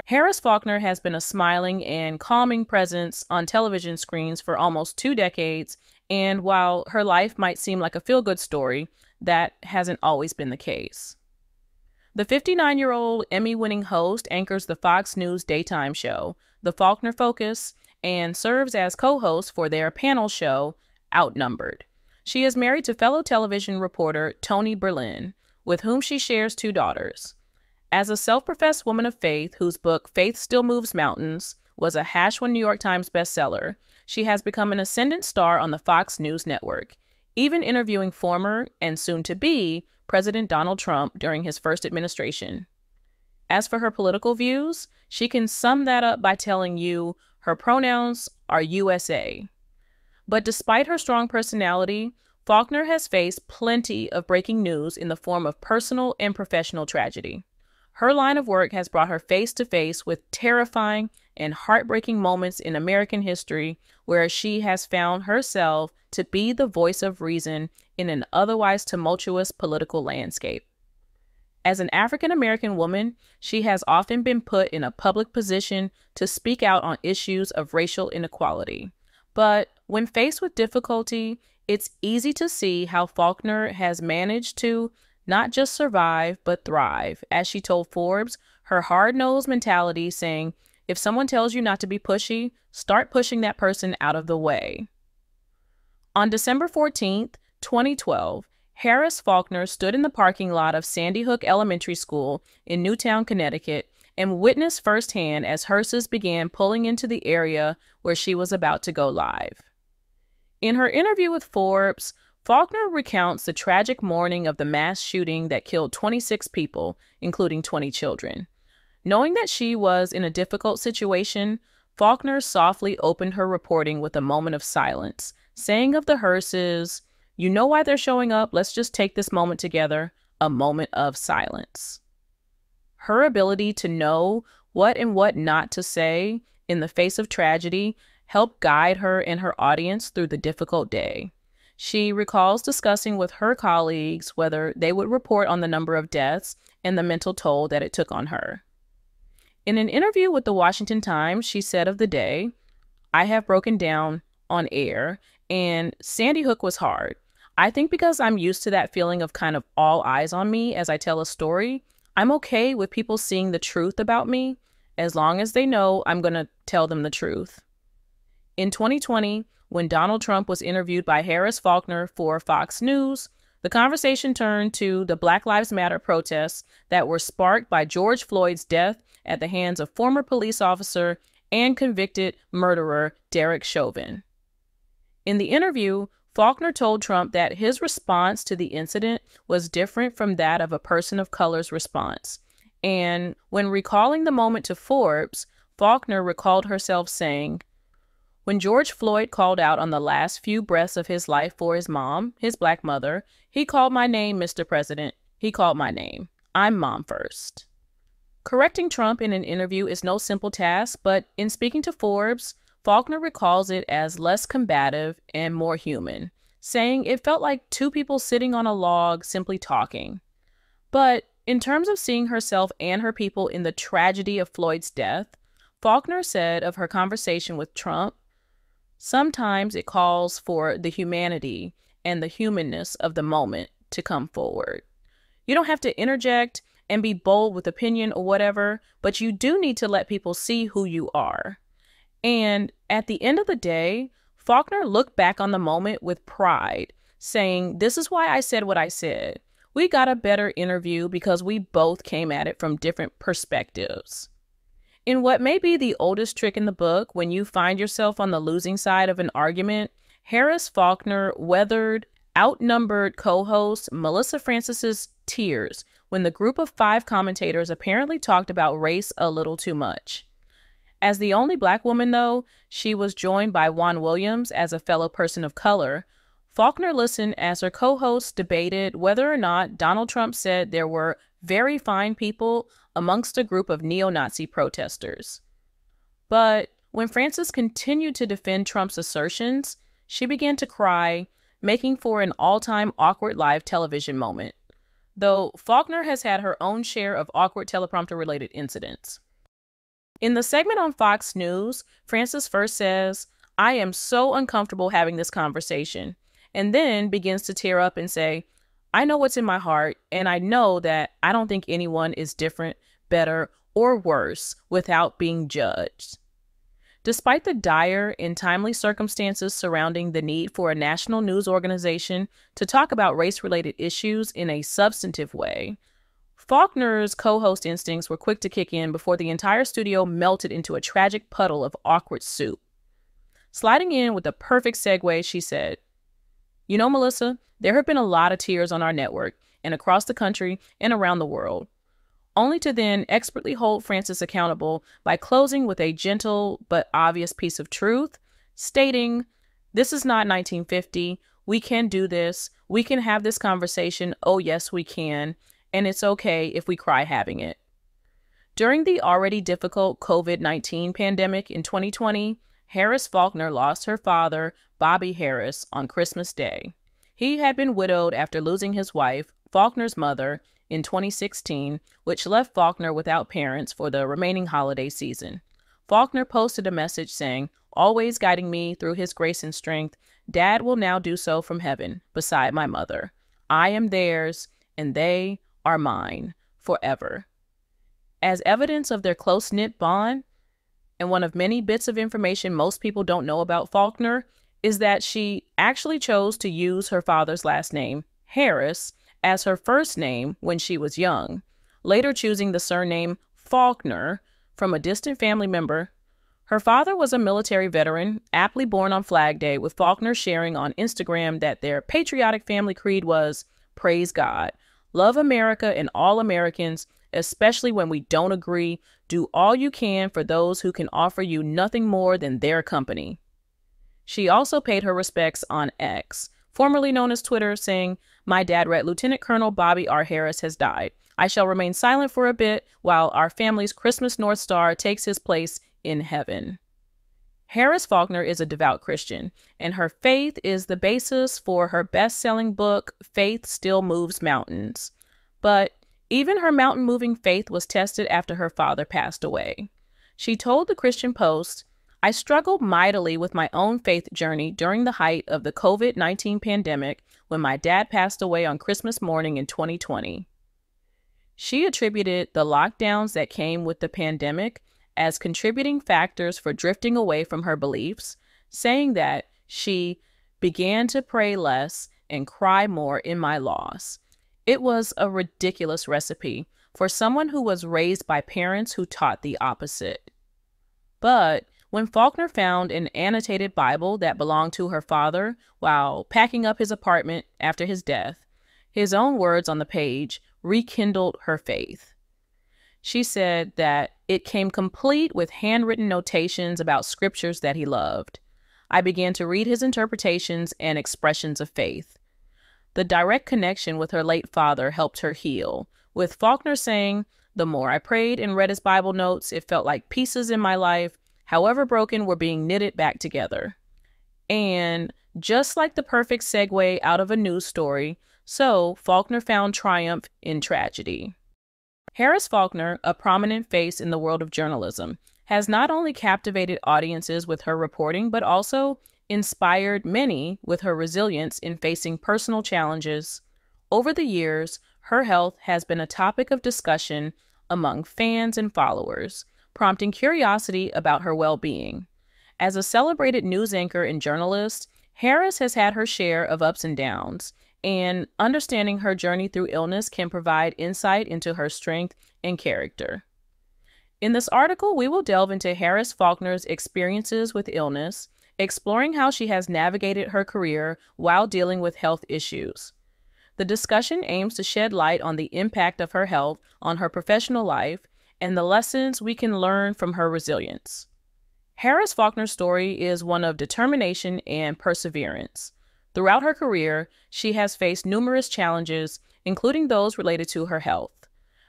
Harris Faulkner has been a smiling and calming presence on television screens for almost 2 decades, and while her life might seem like a feel-good story, that hasn't always been the case. The 59-year-old Emmy-winning host anchors the Fox News daytime show, The Faulkner Focus, and serves as co-host for their panel show, Outnumbered. She is married to fellow television reporter Tony Berlin, with whom she shares 2 daughters. As a self-professed woman of faith whose book Faith Still Moves Mountains was a #1 New York Times bestseller, she has become an ascendant star on the Fox News network, even interviewing former and soon-to-be President Donald Trump during his first administration. As for her political views, she can sum that up by telling you her pronouns are USA. But despite her strong personality, Faulkner has faced plenty of breaking news in the form of personal and professional tragedy. Her line of work has brought her face to face with terrifying and heartbreaking moments in American history where she has found herself to be the voice of reason in an otherwise tumultuous political landscape. As an African-American woman, she has often been put in a public position to speak out on issues of racial inequality. But when faced with difficulty, it's easy to see how Faulkner has managed to not just survive, but thrive. As she told Forbes, her hard-nosed mentality saying, if someone tells you not to be pushy, start pushing that person out of the way. On December 14th, 2012, Harris Faulkner stood in the parking lot of Sandy Hook Elementary School in Newtown, Connecticut, and witnessed firsthand as hearses began pulling into the area where she was about to go live. In her interview with Forbes, Faulkner recounts the tragic morning of the mass shooting that killed 26 people, including 20 children. Knowing that she was in a difficult situation, Faulkner softly opened her reporting with a moment of silence, saying of the hearses, "You know why they're showing up? Let's just take this moment together," a moment of silence. Her ability to know what and what not to say in the face of tragedy helped guide her and her audience through the difficult day. She recalls discussing with her colleagues whether they would report on the number of deaths and the mental toll that it took on her. In an interview with the Washington Times, she said of the day, "I have broken down on air, and Sandy Hook was hard. I think because I'm used to that feeling of kind of all eyes on me as I tell a story, I'm okay with people seeing the truth about me as long as they know I'm going to tell them the truth." In 2020, when Donald Trump was interviewed by Harris Faulkner for Fox News, the conversation turned to the Black Lives Matter protests that were sparked by George Floyd's death at the hands of former police officer and convicted murderer Derek Chauvin. In the interview, Faulkner told Trump that his response to the incident was different from that of a person of color's response. And when recalling the moment to Forbes, Faulkner recalled herself saying, "When George Floyd called out on the last few breaths of his life for his mom, his black mother, he called my name, Mr. President. He called my name. I'm mom first." Correcting Trump in an interview is no simple task, but in speaking to Forbes, Faulkner recalls it as less combative and more human, saying it felt like two people sitting on a log simply talking. But in terms of seeing herself and her people in the tragedy of Floyd's death, Faulkner said of her conversation with Trump, "Sometimes it calls for the humanity and the humanness of the moment to come forward. You don't have to interject and be bold with opinion or whatever, but you do need to let people see who you are." And at the end of the day, Faulkner looked back on the moment with pride, saying, "This is why I said what I said. We got a better interview because we both came at it from different perspectives." In what may be the oldest trick in the book, when you find yourself on the losing side of an argument, Harris Faulkner weathered outnumbered co-host Melissa Francis's tears when the group of 5 commentators apparently talked about race a little too much. As the only Black woman, though, she was joined by Juan Williams as a fellow person of color. Faulkner listened as her co-hosts debated whether or not Donald Trump said there were very fine people amongst a group of neo-Nazi protesters. But when Francis continued to defend Trump's assertions, she began to cry, making for an all-time awkward live television moment, though Faulkner has had her own share of awkward teleprompter-related incidents. In the segment on Fox News, Frances first says, "I am so uncomfortable having this conversation," and then begins to tear up and say, "I know what's in my heart, and I know that I don't think anyone is different, better, or worse without being judged." Despite the dire and timely circumstances surrounding the need for a national news organization to talk about race-related issues in a substantive way, Faulkner's co-host instincts were quick to kick in before the entire studio melted into a tragic puddle of awkward soup. Sliding in with the perfect segue, she said, "You know, Melissa, there have been a lot of tears on our network and across the country and around the world," only to then expertly hold Frances accountable by closing with a gentle but obvious piece of truth, stating, "This is not 1950. We can do this. We can have this conversation. Oh, yes, we can. And it's okay if we cry having it." During the already difficult COVID-19 pandemic in 2020, Harris Faulkner lost her father, Bobby Harris, on Christmas Day. He had been widowed after losing his wife, Faulkner's mother, in 2016, which left Faulkner without parents for the remaining holiday season. Faulkner posted a message saying, "Always guiding me through his grace and strength, Dad will now do so from heaven, beside my mother. I am theirs, and they are mine, forever." As evidence of their close-knit bond, and one of many bits of information most people don't know about Faulkner, is that she actually chose to use her father's last name, Harris, as her first name when she was young, later choosing the surname Faulkner from a distant family member. Her father was a military veteran, aptly born on Flag Day, with Faulkner sharing on Instagram that their patriotic family creed was, "Praise God, love America and all Americans, especially when we don't agree. Do all you can for those who can offer you nothing more than their company." She also paid her respects on X, formerly known as Twitter, saying, "My dad, Lieutenant Colonel Bobby R. Harris, has died. I shall remain silent for a bit while our family's Christmas North Star takes his place in heaven." Harris Faulkner is a devout Christian, and her faith is the basis for her best-selling book, Faith Still Moves Mountains. But even her mountain-moving faith was tested after her father passed away. She told the Christian Post, "I struggled mightily with my own faith journey during the height of the COVID-19 pandemic when my dad passed away on Christmas morning in 2020. She attributed the lockdowns that came with the pandemic as contributing factors for drifting away from her beliefs, saying that she began to pray less and cry more in my loss. It was a ridiculous recipe for someone who was raised by parents who taught the opposite." But when Faulkner found an annotated Bible that belonged to her father while packing up his apartment after his death, his own words on the page rekindled her faith. She said that it came complete with handwritten notations about scriptures that he loved. "I began to read his interpretations and expressions of faith." The direct connection with her late father helped her heal, with Faulkner saying, "The more I prayed and read his Bible notes, it felt like pieces in my life, however broken, were being knitted back together." And just like the perfect segue out of a news story, so Faulkner found triumph in tragedy. Harris Faulkner, a prominent face in the world of journalism, has not only captivated audiences with her reporting, but also inspired many with her resilience in facing personal challenges. Over the years, her health has been a topic of discussion among fans and followers, prompting curiosity about her well-being. As a celebrated news anchor and journalist, Harris has had her share of ups and downs, and understanding her journey through illness can provide insight into her strength and character. In this article, we will delve into Harris Faulkner's experiences with illness, exploring how she has navigated her career while dealing with health issues. The discussion aims to shed light on the impact of her health on her professional life and the lessons we can learn from her resilience. Harris Faulkner's story is one of determination and perseverance. Throughout her career, she has faced numerous challenges, including those related to her health.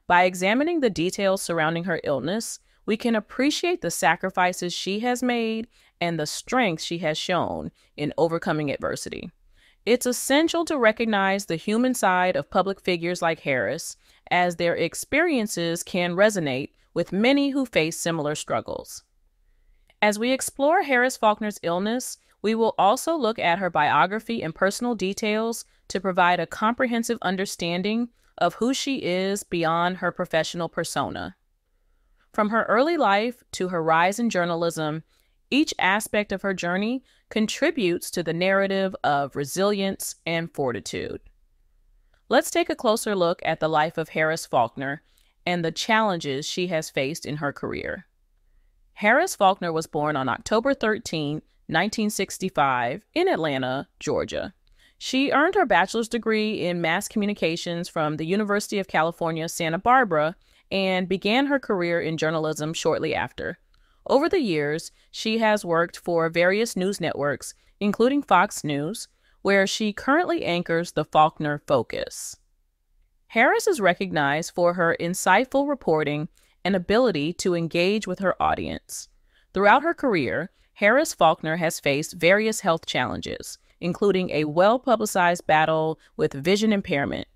By examining the details surrounding her illness, we can appreciate the sacrifices she has made and the strength she has shown in overcoming adversity. It's essential to recognize the human side of public figures like Harris, as their experiences can resonate with many who face similar struggles. As we explore Harris Faulkner's illness, we will also look at her biography and personal details to provide a comprehensive understanding of who she is beyond her professional persona. From her early life to her rise in journalism, each aspect of her journey contributes to the narrative of resilience and fortitude. Let's take a closer look at the life of Harris Faulkner and the challenges she has faced in her career. Harris Faulkner was born on October 13, 1965, in Atlanta, Georgia. She earned her bachelor's degree in mass communications from the University of California, Santa Barbara, and began her career in journalism shortly after. Over the years, she has worked for various news networks, including Fox News, where she currently anchors the Faulkner Focus. Harris is recognized for her insightful reporting and ability to engage with her audience. Throughout her career, Harris Faulkner has faced various health challenges, including a well-publicized battle with vision impairment.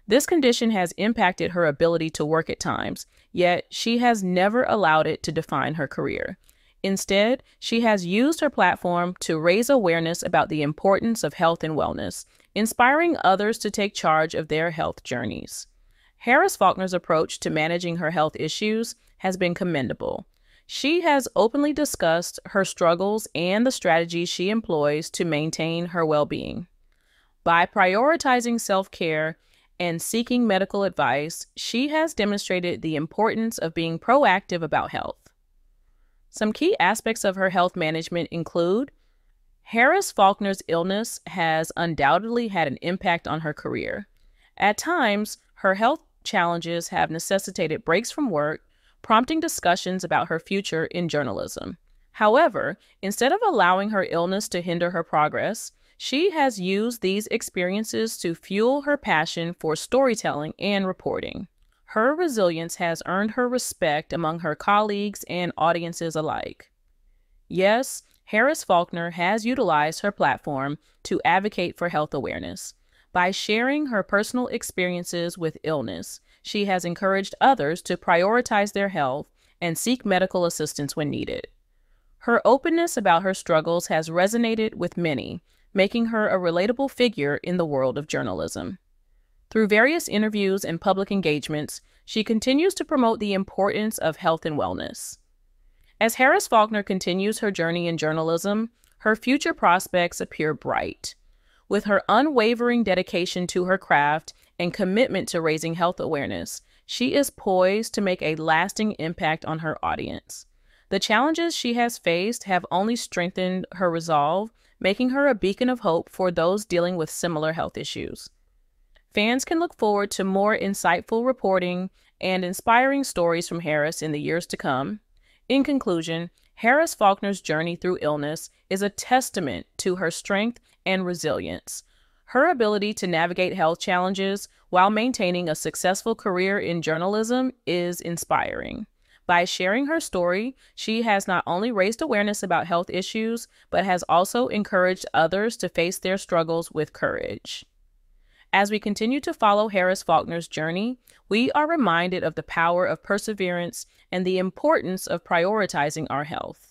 This condition has impacted her ability to work at times, yet she has never allowed it to define her career. Instead, she has used her platform to raise awareness about the importance of health and wellness, inspiring others to take charge of their health journeys. Harris Faulkner's approach to managing her health issues has been commendable. She has openly discussed her struggles and the strategies she employs to maintain her well-being. By prioritizing self-care and seeking medical advice, she has demonstrated the importance of being proactive about health. Some key aspects of her health management include: Harris Faulkner's illness has undoubtedly had an impact on her career. At times, her health challenges have necessitated breaks from work, prompting discussions about her future in journalism. However, instead of allowing her illness to hinder her progress, she has used these experiences to fuel her passion for storytelling and reporting. Her resilience has earned her respect among her colleagues and audiences alike. Yes, Harris Faulkner has utilized her platform to advocate for health awareness. By sharing her personal experiences with illness, she has encouraged others to prioritize their health and seek medical assistance when needed. Her openness about her struggles has resonated with many, making her a relatable figure in the world of journalism. Through various interviews and public engagements, she continues to promote the importance of health and wellness. As Harris Faulkner continues her journey in journalism, her future prospects appear bright. With her unwavering dedication to her craft and commitment to raising health awareness, she is poised to make a lasting impact on her audience. The challenges she has faced have only strengthened her resolve, making her a beacon of hope for those dealing with similar health issues. Fans can look forward to more insightful reporting and inspiring stories from Harris in the years to come. In conclusion, Harris Faulkner's journey through illness is a testament to her strength and resilience. Her ability to navigate health challenges while maintaining a successful career in journalism is inspiring. By sharing her story, she has not only raised awareness about health issues, but has also encouraged others to face their struggles with courage. As we continue to follow Harris Faulkner's journey, we are reminded of the power of perseverance and the importance of prioritizing our health.